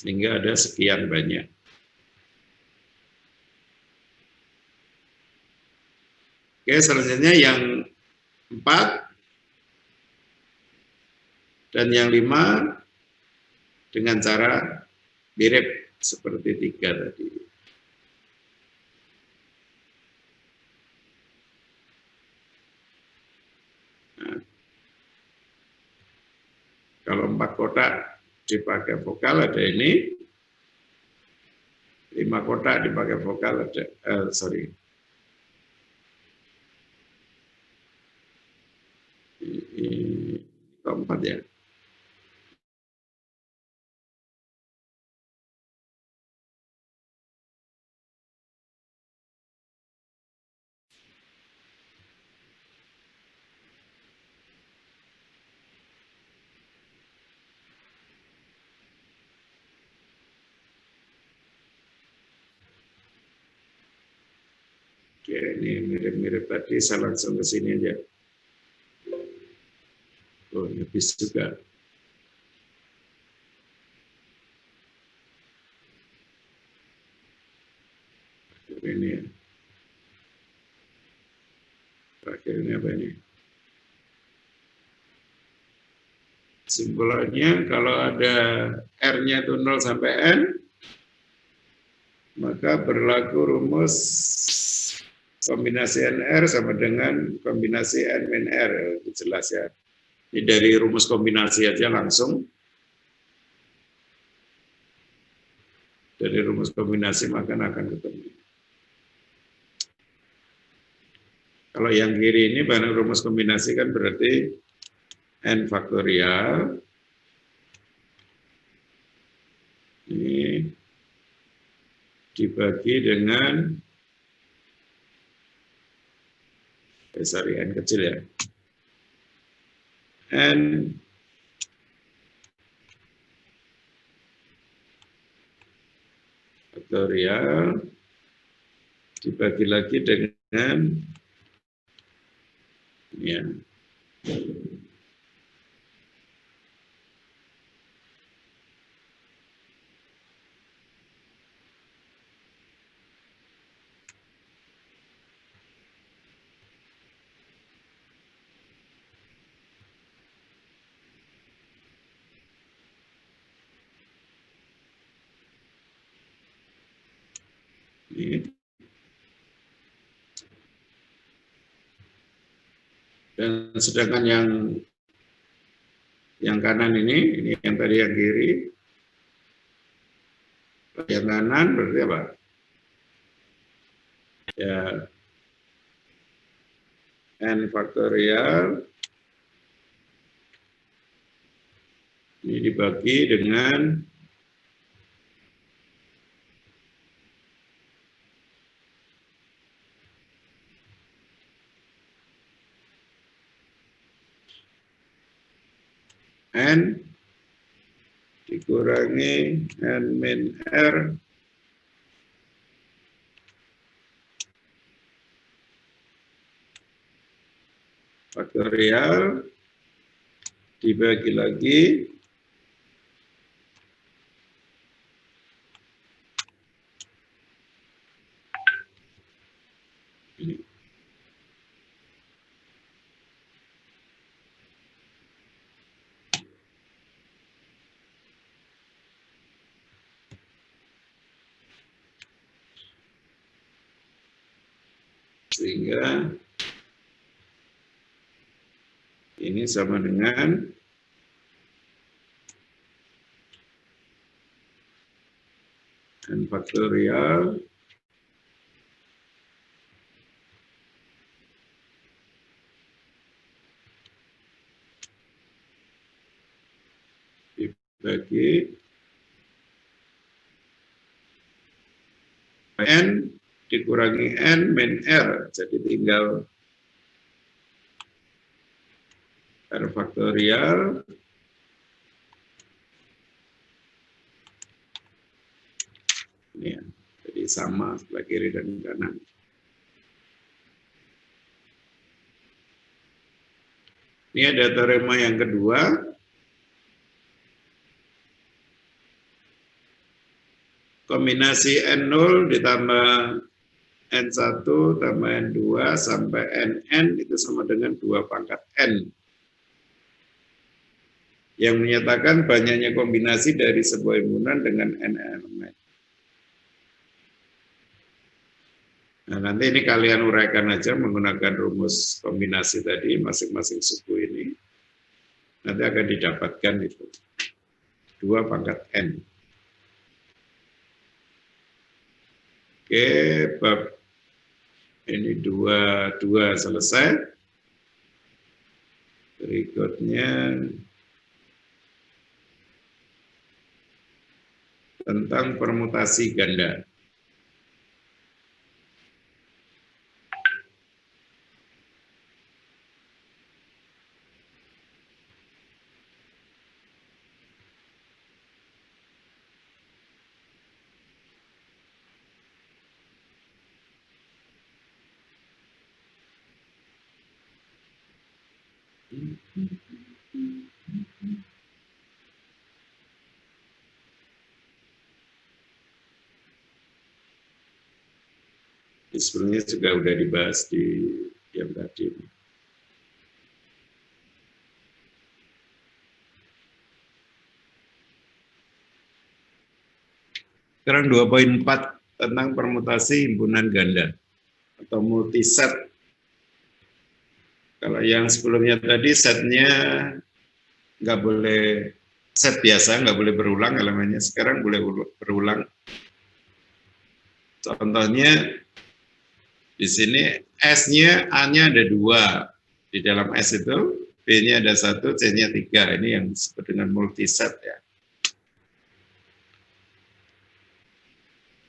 Sehingga ada sekian banyak. Oke, selanjutnya yang 4 dan yang 5 dengan cara mirip seperti 3 tadi. Nah, kalau 4 kotak dipakai vokal ada ini, 5 kotak dipakai vokal ada, ini keempat ya. Oke, ini mirip-mirip tadi, saya langsung ke sini aja. Oh, habis juga. Ini ya. Terakhir ini apa ini? Kesimpulannya, kalau ada R-nya itu 0 sampai N, maka berlaku rumus kombinasi NR sama dengan kombinasi N min R. Itu jelas ya. Ini dari rumus kombinasi aja langsung. Dari rumus kombinasi maka akan ketemu. Kalau yang kiri ini barang rumus kombinasi kan berarti N faktorial. Ini dibagi dengan sorry, N kecil ya. N faktorial dibagi lagi dengan ya. Ini. Dan sedangkan yang kanan ini yang tadi yang kiri, yang kanan berarti apa? Ya, N faktorial ini dibagi dengan N dikurangi N min R faktorial dibagi lagi ini. Sehingga ini sama dengan N faktorial dibagi N dikurangi N min R, jadi tinggal R faktorial ini ya, jadi sama sebelah kiri dan kanan. Ini ada teorema yang kedua. Kombinasi N0 ditambah N1 tambah N2 sampai Nn itu sama dengan 2 pangkat N. Yang menyatakan banyaknya kombinasi dari sebuah himpunan dengan N elemen. Nah, nanti ini kalian uraikan aja menggunakan rumus kombinasi tadi, masing-masing suku ini. Nanti akan didapatkan itu. 2 pangkat N. Oke, bab ini dua selesai. Berikutnya tentang permutasi ganda. Sebenarnya juga sudah dibahas di yang tadi. Sekarang 2.4 tentang permutasi himpunan ganda atau multiset. Kalau yang sebelumnya tadi setnya nggak boleh set biasa, nggak boleh berulang elemennya. Sekarang boleh berulang. Contohnya di sini S-nya, A-nya ada 2. Di dalam S itu B-nya ada 1, C-nya 3. Ini yang disebut dengan multiset ya.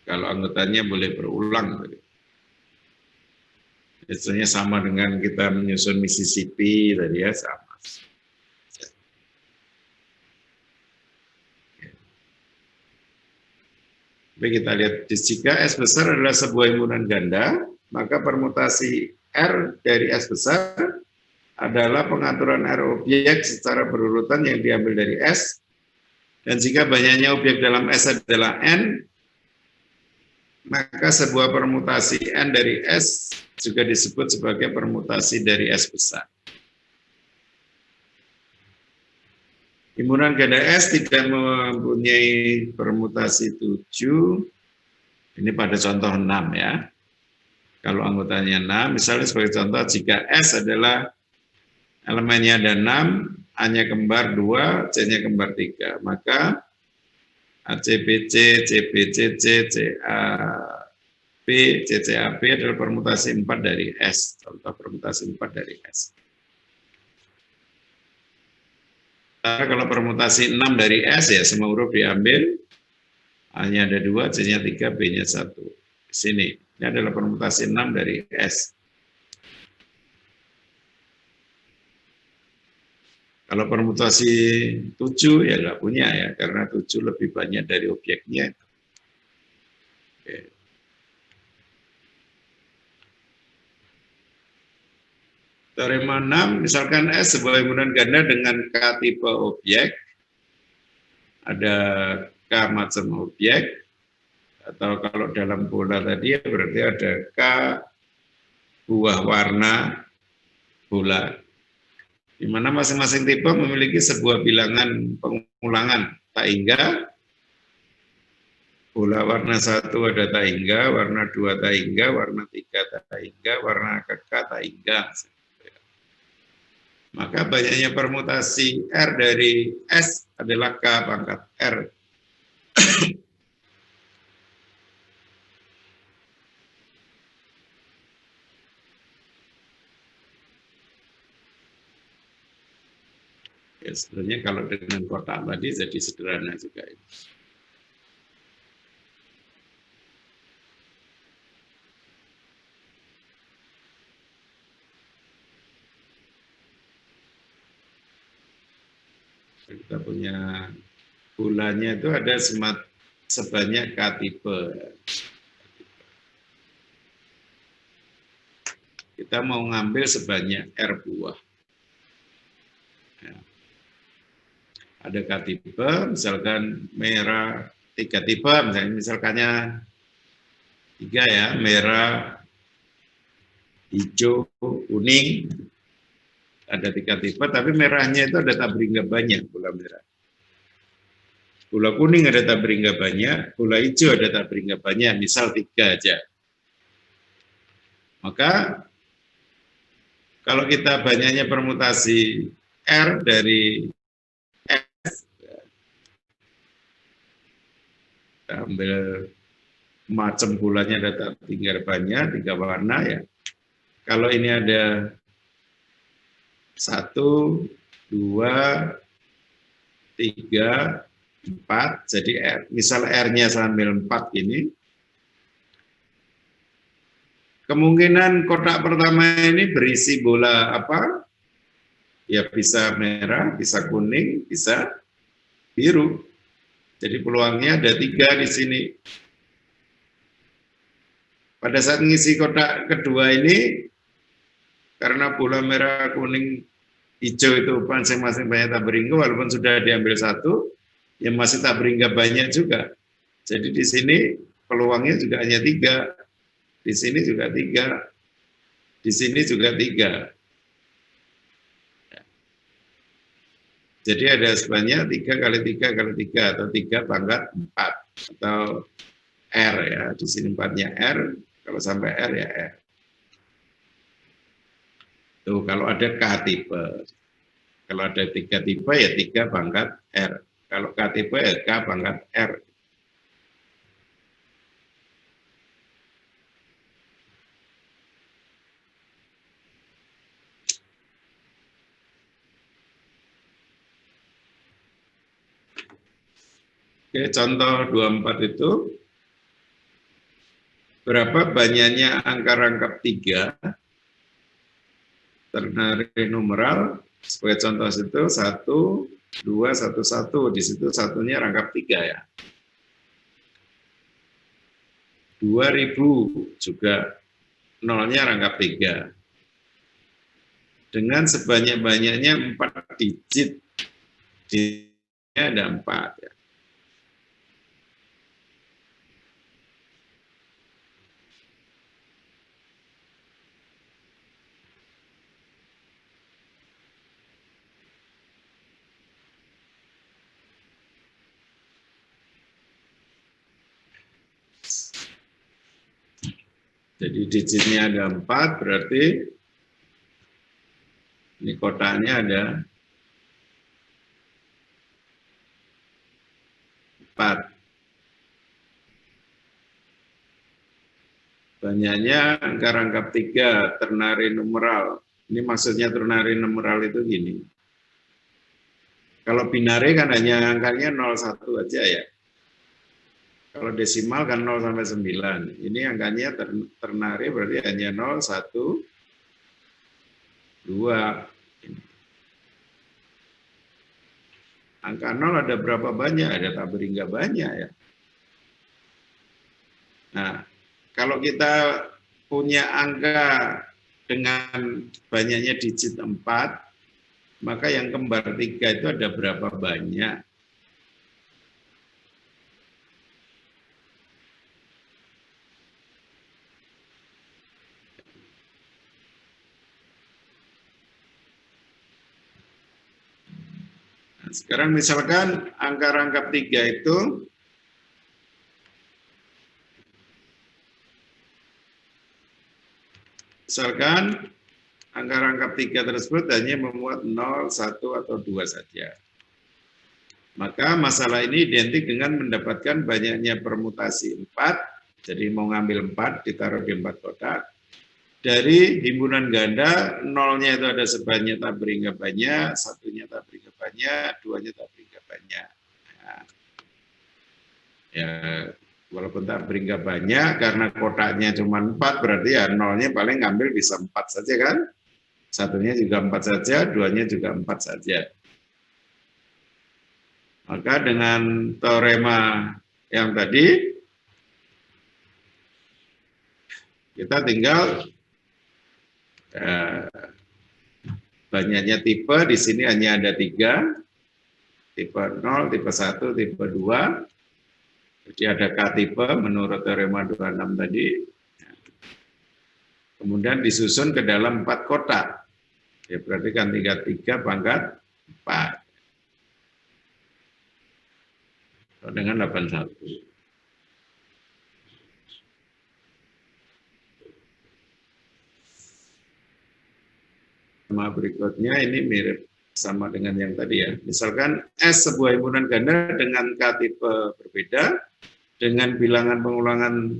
Kalau anggotanya boleh berulang. Biasanya sama dengan kita menyusun Mississippi tadi ya, sama. Tapi kita lihat, jika S besar adalah sebuah himpunan ganda, maka permutasi R dari S besar adalah pengaturan R objek secara berurutan yang diambil dari S, dan jika banyaknya objek dalam S adalah N, maka sebuah permutasi N dari S juga disebut sebagai permutasi dari S besar. Himpunan ganda S tidak mempunyai permutasi 7, ini pada contoh 6 ya. Kalau anggotanya 6, misalnya sebagai contoh, jika S adalah elemennya ada 6, A-nya kembar 2, C-nya kembar 3, maka ACBC, CBCC, CAB, CCAB adalah permutasi 4 dari S, contoh permutasi 4 dari S. Karena kalau permutasi 6 dari S ya semua huruf diambil, A-nya ada 2, C-nya 3, B-nya 1. Di sini, ini adalah permutasi 6 dari S. Kalau permutasi 7 ya nggak punya ya, karena 7 lebih banyak dari objeknya. Oke. Teorema 6, misalkan S sebuah himpunan ganda dengan K tipe objek, ada K macam objek, atau kalau dalam bola tadi ya berarti ada K buah warna bola, di mana masing-masing tipe memiliki sebuah bilangan pengulangan tak hingga. Bola warna 1 ada tak hingga, warna 2 tak hingga, warna 3 tak hingga, warna K tak hingga. Maka banyaknya permutasi R dari S adalah K pangkat R. Ya, sebenarnya kalau dengan kotak tadi jadi sederhana juga. Kita punya bulanya itu ada sebanyak K tipe. Kita mau ngambil sebanyak R buah. Ya. Ada K tipe, misalkan merah 3 tipe, misalkannya 3 ya, merah, hijau, kuning. Ada 3 tipe, tapi merahnya itu ada tabringga banyak, bola merah. Bola kuning ada tabringga banyak, bola hijau ada tabringga banyak, misal 3 aja. Maka kalau kita banyaknya permutasi R dari S, kita ambil macam bolanya ada tabringga banyak, 3 warna ya. Kalau ini ada 1, 2, 3, 4, jadi R, misal R-nya sambil 4 ini, kemungkinan kotak pertama ini berisi bola apa? Ya bisa merah, bisa kuning, bisa biru. Jadi peluangnya ada 3 di sini. Pada saat mengisi kotak kedua ini, karena bola merah, kuning, hijau itu masing-masing banyak tabringga, walaupun sudah diambil 1, ya masih tabringga banyak juga. Jadi di sini peluangnya juga hanya 3. Di sini juga 3. Di sini juga 3. Jadi ada sebanyak 3 kali 3 kali 3 atau 3 pangkat 4 atau R ya, di sini 4-nya R, kalau sampai R ya R. Tuh, kalau ada K tipe. Kalau ada 3 tipe ya 3 pangkat R. Kalau K tipe ya K pangkat R. Oke, contoh 24 itu berapa banyaknya angka rangkap 3 ternari numeral. Sebagai contoh itu 1, 2, 1, 1. Di situ satunya rangkap 3 ya. 2000 juga nolnya rangkap 3. Dengan sebanyak-banyaknya 4 digit. Digitnya ada 4 ya. Jadi digitnya ada 4, berarti ini kotaknya ada 4. Banyaknya angka rangkap 3 ternari numeral. Ini maksudnya ternari numeral itu gini. Kalau binari kan hanya angkanya 01 aja ya. Kalau desimal kan 0 sampai 9. Ini angkanya ternari berarti hanya 0, 1, 2. Angka 0 ada berapa banyak? Ada tak berhingga banyak ya. Nah, kalau kita punya angka dengan banyaknya digit 4, maka yang kembar 3 itu ada berapa banyak? Nah, sekarang misalkan angka rangkap 3 itu misalkan angka rangkap 3 tersebut hanya memuat 0, 1, atau 2 saja. Maka masalah ini identik dengan mendapatkan banyaknya permutasi 4, jadi mau ngambil 4, ditaruh di 4 kotak. Dari himpunan ganda, 0-nya itu ada sebanyak tak berhingga banyak, 1-nya tak berhingga banyak, 2-nya tak berhingga banyak. Nah, ya, walaupun tak berhingga banyak, karena kotaknya cuma 4, berarti ya 0-nya paling ngambil bisa 4 saja kan? 1-nya juga 4 saja, 2-nya juga 4 saja. Maka dengan teorema yang tadi, kita tinggal banyaknya tipe, di sini hanya ada 3, tipe 0, tipe 1, tipe 2. Jadi ada K tipe menurut teorema 26 tadi. Kemudian disusun ke dalam 4 kotak. Ya berarti kan 33 pangkat 4. Dengan 81. Sama berikutnya ini mirip sama dengan yang tadi ya. Misalkan S sebuah himpunan ganda dengan K tipe berbeda, dengan bilangan pengulangan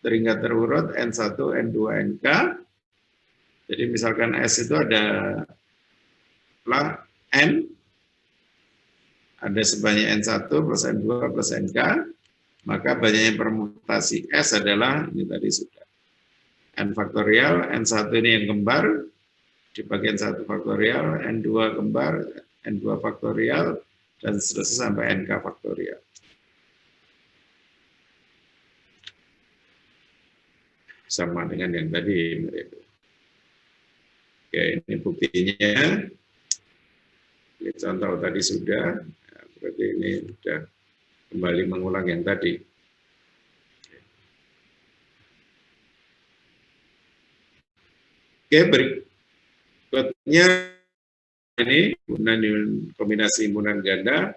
terhingga terurut N1, N2, Nk. Jadi misalkan S itu ada N, ada sebanyak N1 plus N2 plus Nk, maka banyaknya permutasi S adalah, ini tadi sudah, N faktorial, N1 ini yang kembar, di bagian 1 faktorial, N2 kembar, N2 faktorial, dan seterusnya sampai Nk faktorial. Sama dengan yang tadi. Oke, ini buktinya. Ini contoh tadi sudah, berarti ini sudah kembali mengulang yang tadi. Oke, berikutnya ini kombinasi himpunan ganda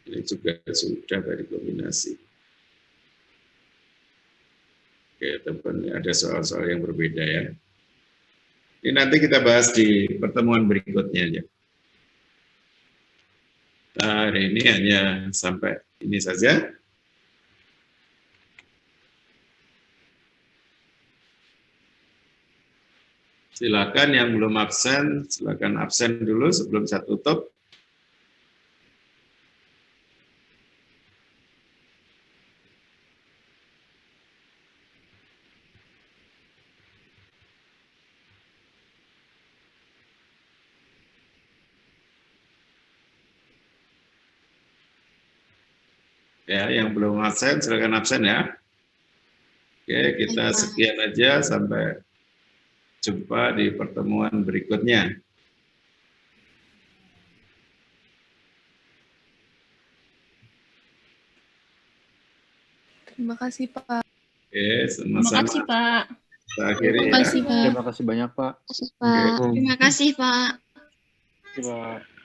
Ini juga sudah dari kombinasi. Oke, teman, ada soal-soal yang berbeda ya. Ini nanti kita bahas di pertemuan berikutnya ya. Nah, hari ini hanya sampai ini saja. Silakan yang belum absen, silakan absen dulu sebelum saya tutup. Ya, yang belum absen, silakan absen ya. Oke, kita sekian aja, sampai jumpa di pertemuan berikutnya. Terima kasih, Pak. Oke, Terima sama-sama. kasih, Pak. Kita akhiri Terima ya. kasih, Pak. Terima kasih banyak, Pak. Terima kasih, Pak. Terima kasih, Pak. Terima kasih, Pak.